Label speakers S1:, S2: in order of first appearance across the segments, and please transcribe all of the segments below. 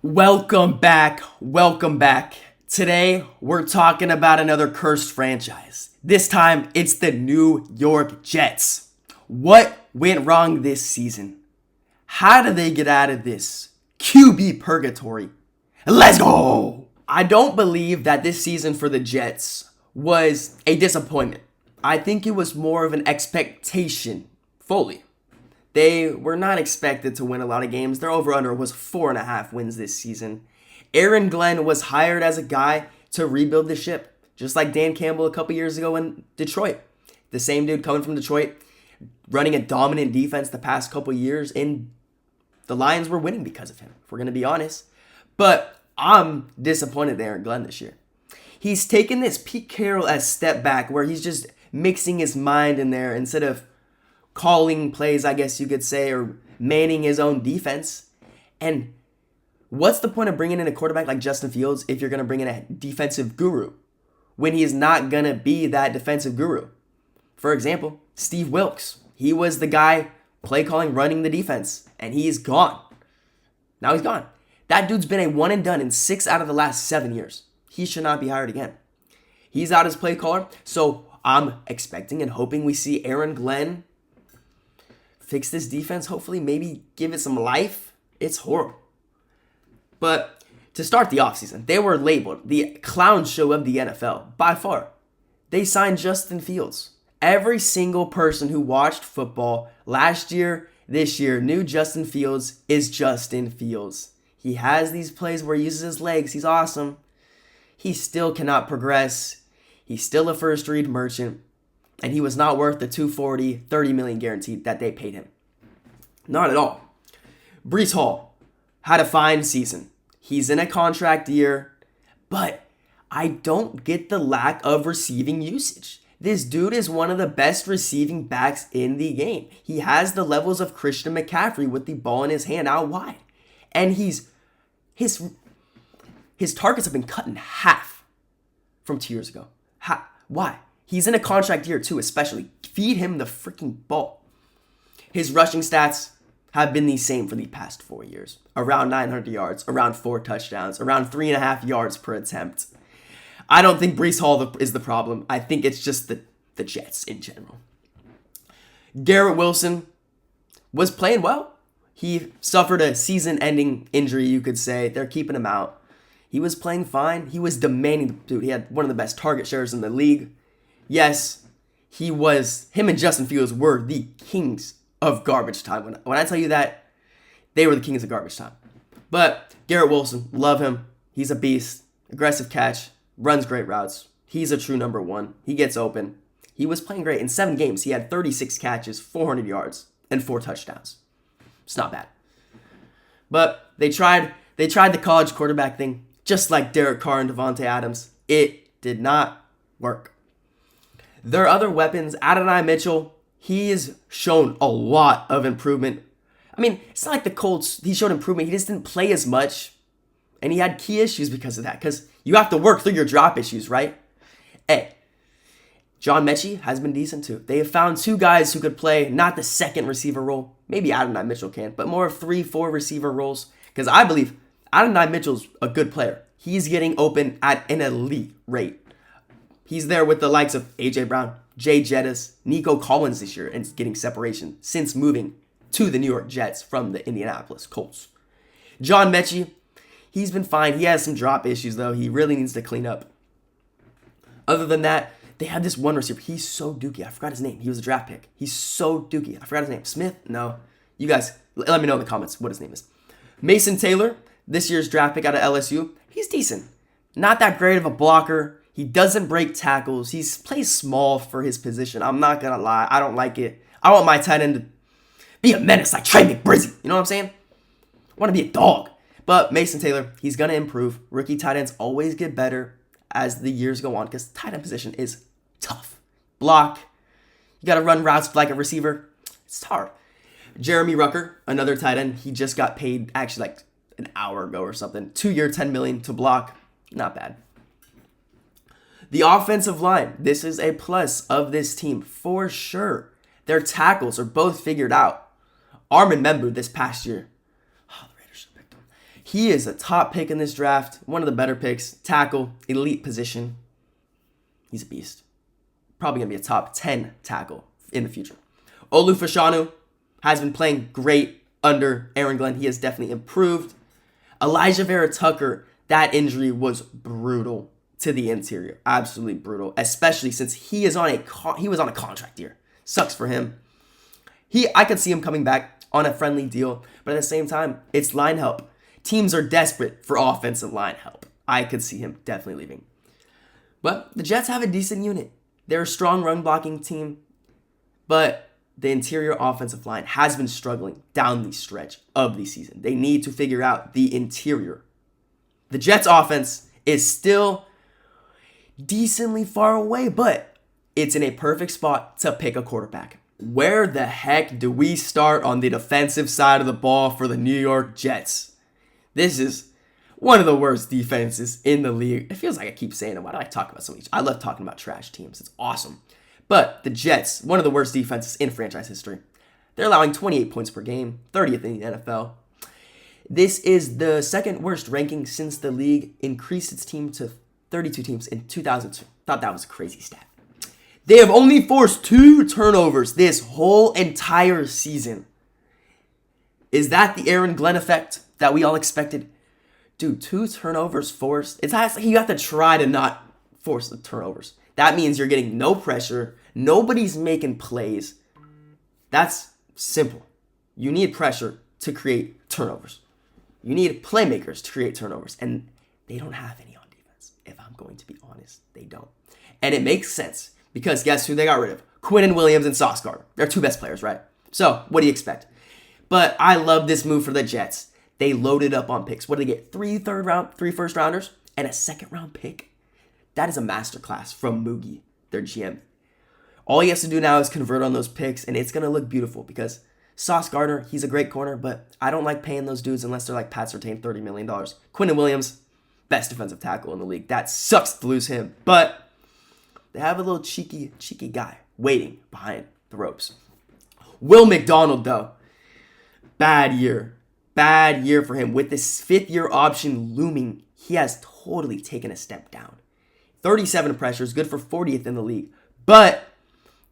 S1: Welcome back. Welcome back. Today, we're talking about another cursed franchise. This time, it's the New York Jets. What went wrong this season? How did they get out of this QB purgatory? Let's go! I don't believe that this season for the Jets was a disappointment. I think it was more of an expectation, fully. They were not expected to win a lot of games. Their over-under was 4.5 wins this season. Aaron Glenn was hired as a guy to rebuild the ship, just like Dan Campbell a couple years ago in Detroit. The same dude coming from Detroit, running a dominant defense the past couple years, and the Lions were winning because of him, if we're going to be honest. But I'm disappointed in Aaron Glenn this year. He's taken this Pete Carroll-esque step back where he's just mixing his mind in there instead of calling plays, I guess you could say, or manning his own defense. And what's the point of bringing in a quarterback like Justin Fields if you're going to bring in a defensive guru when he's not going to be that defensive guru? For example, Steve Wilks. He was the guy play calling, running the defense, and he's gone. Now he's gone. That dude's been a one and done in 6 out of the last 7 years. He should not be hired again. He's out as play caller, so I'm expecting and hoping we see Aaron Glenn fix this defense, hopefully maybe give it some life. It's horrible. But to start the offseason, they were labeled the clown show of the NFL by far. They signed Justin Fields. Every single person who watched football last year, this year, knew Justin Fields is Justin Fields. He has these plays where he uses his legs. He's awesome. He still cannot progress. He's still a first-read merchant. And he was not worth the $240, $30 million guaranteed that they paid him. Not at all. Breece Hall had a fine season. He's in a contract year, but I don't get the lack of receiving usage. This dude is one of the best receiving backs in the game. He has the levels of Christian McCaffrey with the ball in his hand out wide. And his targets have been cut in half from 2 years ago. Why? He's in a contract year too, especially. Feed him the freaking ball. His rushing stats have been the same for the past 4 years. Around 900 yards, around 4 touchdowns, around 3.5 yards per attempt. I don't think Breece Hall is the problem. I think it's just the Jets in general. Garrett Wilson was playing well. He suffered a season-ending injury, you could say. They're keeping him out. He was playing fine. He was demanding. Dude, he had one of the best target shares in the league. Yes, him and Justin Fields were the kings of garbage time. When I tell you that, they were the kings of garbage time. But Garrett Wilson, love him. He's a beast. Aggressive catch. Runs great routes. He's a true number one. He gets open. He was playing great. In 7 games, he had 36 catches, 400 yards, and 4 touchdowns. It's not bad. But they tried the college quarterback thing, just like Derek Carr and Devontae Adams. It did not work. Their other weapons, Adonai Mitchell, he has shown a lot of improvement. I mean, it's not like the Colts, he showed improvement. He just didn't play as much. And he had key issues because of that. Because you have to work through your drop issues, right? Hey, John Mechie has been decent too. They have found 2 guys who could play not the second receiver role. Maybe Adonai Mitchell can, but more of 3-4 receiver roles. Because I believe Adonai Mitchell's a good player. He's getting open at an elite rate. He's there with the likes of A.J. Brown, Jay Jettis, Nico Collins this year, and getting separation since moving to the New York Jets from the Indianapolis Colts. John Mechie, he's been fine. He has some drop issues, though. He really needs to clean up. Other than that, they had this one receiver. He's so dookie. I forgot his name. He was a draft pick. He's so dookie. I forgot his name. Smith? No. You guys, let me know in the comments what his name is. Mason Taylor, this year's draft pick out of LSU. He's decent. Not that great of a blocker. He doesn't break tackles. He plays small for his position. I'm not going to lie. I don't like it. I want my tight end to be a menace like Trey McBrizzy. You know what I'm saying? I want to be a dog. But Mason Taylor, he's going to improve. Rookie tight ends always get better as the years go on because tight end position is tough. Block. You got to run routes like a receiver. It's hard. Jeremy Rucker, another tight end. He just got paid actually like an hour ago or something. 2-year, $10 million to block. Not bad. The offensive line, this is a plus of this team for sure. Their tackles are both figured out. Armin Membu this past year, the Raiders should have picked him. He is a top pick in this draft, one of the better picks, tackle, elite position. He's a beast. Probably going to be a top 10 tackle in the future. Olu Fashanu has been playing great under Aaron Glenn. He has definitely improved. Elijah Vera Tucker, that injury was brutal to the interior. Absolutely brutal, especially since he was on a contract year. Sucks for him. I could see him coming back on a friendly deal, but at the same time, it's line help. Teams are desperate for offensive line help. I could see him definitely leaving. But the Jets have a decent unit. They're a strong run blocking team, but the interior offensive line has been struggling down the stretch of the season. They need to figure out the interior. The Jets offense is still decently far away, but it's in a perfect spot to pick a quarterback. Where the heck do we start on the defensive side of the ball for the New York Jets? This is one of the worst defenses in the league. It feels like I keep saying it. Why do I talk about so many? I love talking about trash teams. It's awesome. But the Jets, one of the worst defenses in franchise history. They're allowing 28 points per game, 30th in the NFL. This is the second worst ranking since the league increased its team to 32 teams in 2002. Thought that was a crazy stat. They have only forced 2 turnovers this whole entire season. Is that the Aaron Glenn effect that we all expected? Dude, 2 turnovers forced. You have to try to not force the turnovers. That means you're getting no pressure. Nobody's making plays. That's simple. You need pressure to create turnovers. You need playmakers to create turnovers. And they don't have any on defense. If I'm going to be honest, they don't. And it makes sense because guess who they got rid of? Quinnen Williams and Sauce Gardner. They're 2 best players, right? So what do you expect? But I love this move for the Jets. They loaded up on picks. What did they get? 3 first rounders and a second round pick. That is a masterclass from Moogie, their GM. All he has to do now is convert on those picks, and it's going to look beautiful because Sauce Gardner, he's a great corner, but I don't like paying those dudes unless they're like Pat Surtain, $30 million. Quinnen Williams, best defensive tackle in the league. That sucks to lose him, but they have a little cheeky guy waiting behind the ropes. Will McDonald, though, bad year. Bad year for him. With this 5th-year option looming, he has totally taken a step down. 37 pressures, good for 40th in the league. But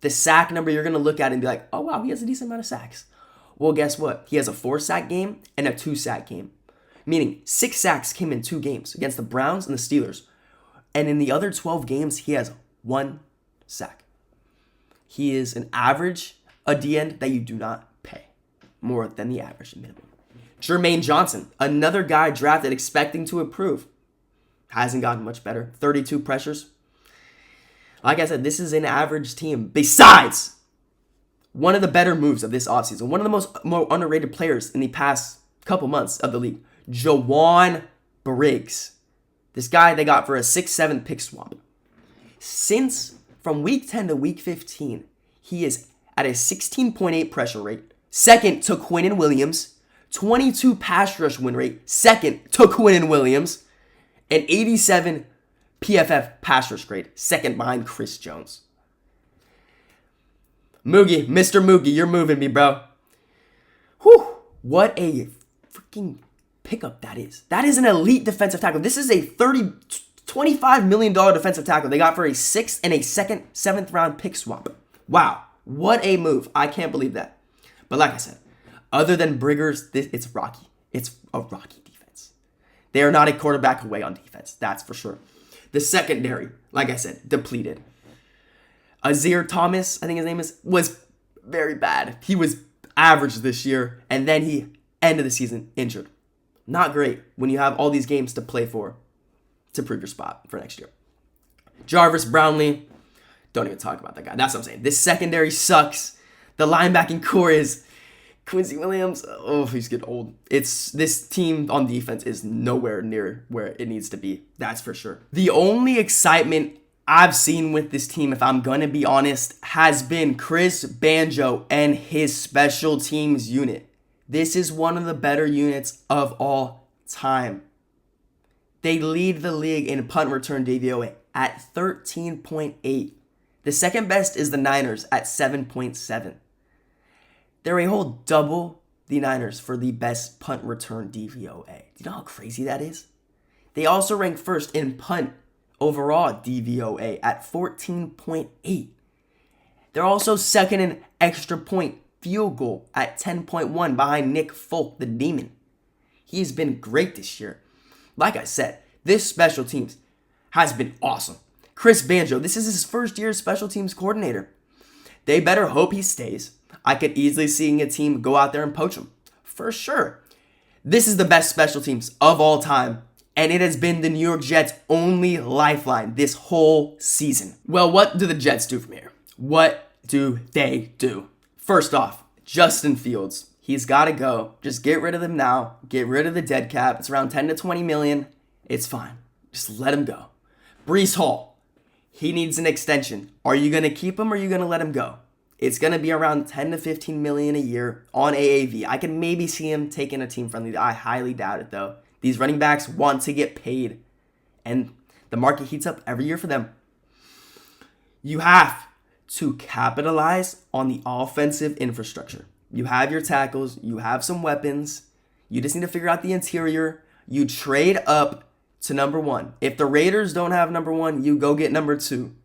S1: the sack number, you're going to look at it and be like, oh, wow, he has a decent amount of sacks. Well, guess what? He has a 4-sack game and a 2-sack game. Meaning 6 sacks came in 2 games against the Browns and the Steelers. And in the other 12 games, he has 1 sack. He is an average, a D-end that you do not pay more than the average minimum. Jermaine Johnson, another guy drafted expecting to improve. Hasn't gotten much better. 32 pressures. Like I said, this is an average team. Besides, one of the better moves of this offseason, one of the more underrated players in the past couple months of the league, Ja'Whaun Briggs. This guy they got for a 6-7 pick swap. From week 10 to week 15, he is at a 16.8 pressure rate, second to Quinnen Williams, 22 pass rush win rate, second to Quinnen Williams, and 87 PFF pass rush grade, second behind Chris Jones. Moogie, Mr. Moogie, you're moving me, bro. Whew, what a freaking pickup that is. That is an elite defensive tackle. This is a $25 million defensive tackle they got for a 6th and a 7th round pick swap. Wow, what a move. I can't believe that. But like I said, other than Briggers, it's rocky. It's a rocky defense. They are not a quarterback away on defense, that's for sure. The secondary, like I said, depleted. Azir Thomas, I think his name is, was very bad. He was average this year, and then he ended the season injured. Not great when you have all these games to play for to prove your spot for next year. Jarvis Brownlee, don't even talk about that guy. That's what I'm saying. This secondary sucks. The linebacking core is Quincy Williams. Oh, he's getting old. This team on defense is nowhere near where it needs to be. That's for sure. The only excitement I've seen with this team, if I'm going to be honest, has been Chris Banjo and his special teams unit. This is one of the better units of all time. They lead the league in punt return DVOA at 13.8. The second best is the Niners at 7.7. They're a whole double the Niners for the best punt return DVOA. Do you know how crazy that is? They also rank first in punt overall DVOA at 14.8. They're also second in extra point field goal at 10.1 behind Nick Folk, the Demon. He's been great this year. Like I said, this special teams has been awesome. Chris Banjo, this is his first year as special teams coordinator. They better hope he stays. I could easily see a team go out there and poach him. For sure. This is the best special teams of all time, and it has been the New York Jets' only lifeline this whole season. Well, what do the Jets do from here? What do they do? First off, Justin Fields. He's got to go. Just get rid of them now. Get rid of the dead cap. It's around 10 to 20 million. It's fine. Just let him go. Breece Hall. He needs an extension. Are you going to keep him or are you going to let him go? It's going to be around 10 to 15 million a year on AAV. I can maybe see him taking a team friendly. I highly doubt it though. These running backs want to get paid and the market heats up every year for them. You have to capitalize on the offensive infrastructure. You have your tackles. You have some weapons. You just need to figure out the interior. You trade up to number 1. If the Raiders don't have number 1, you go get number 2.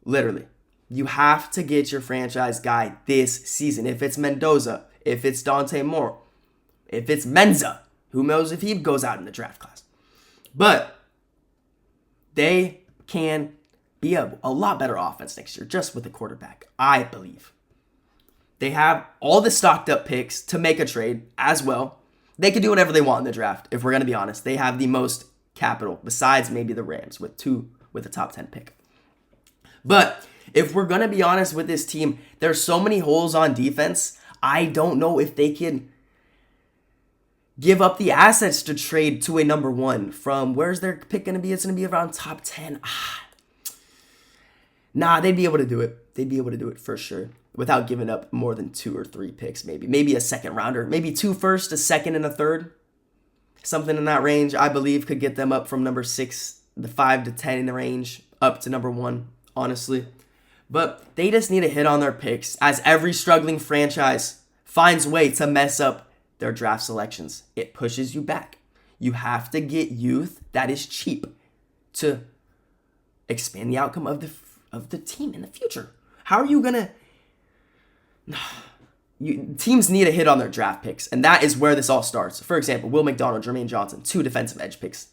S1: Literally. You have to get your franchise guy this season. If it's Mendoza, if it's Dante Moore, if it's Menza, who knows if he goes out in the draft class. But they can be a lot better offense next year just with the quarterback, I believe. They have all the stocked up picks to make a trade as well. They can do whatever they want in the draft, if we're going to be honest. They have the most capital, besides maybe the Rams with a top 10 pick. But if we're going to be honest with this team, there's so many holes on defense. I don't know if they can give up the assets to trade to a number 1 from, where's their pick going to be? It's going to be around top 10. Nah, they'd be able to do it. They'd be able to do it for sure without giving up more than 2 or 3 picks maybe. Maybe a second rounder. Maybe 2 first, a second, and a third. Something in that range, I believe, could get them up from number 6, the 5 to 10 in the range, up to number 1, honestly. But they just need to hit on their picks, as every struggling franchise finds a way to mess up their draft selections. It pushes you back. You have to get youth that is cheap to expand the outcome of the team in the future. How are you going to... Teams need to hit on their draft picks, and that is where this all starts. For example, Will McDonald, Jermaine Johnson, 2 defensive edge picks.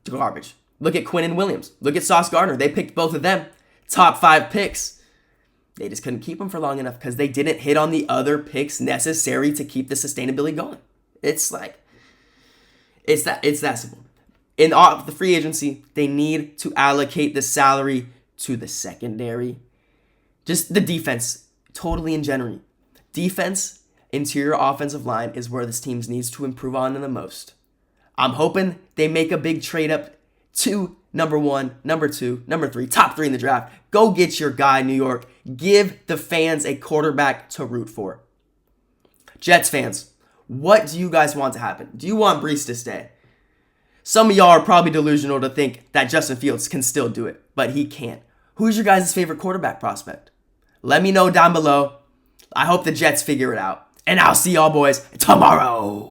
S1: Garbage. Look at Quinnen Williams. Look at Sauce Gardner. They picked both of them. Top 5 picks. They just couldn't keep them for long enough because they didn't hit on the other picks necessary to keep the sustainability going. It's that simple. In the free agency, they need to allocate the salary to the secondary. Just the defense, totally in general. Defense, interior offensive line is where this team needs to improve on the most. I'm hoping they make a big trade up to number 1, number 2, number 3, top 3 in the draft. Go get your guy, New York. Give the fans a quarterback to root for. Jets fans, what do you guys want to happen? Do you want Breece to stay? Some of y'all are probably delusional to think that Justin Fields can still do it, but he can't. Who's your guys' favorite quarterback prospect? Let me know down below. I hope the Jets figure it out. And I'll see y'all boys tomorrow.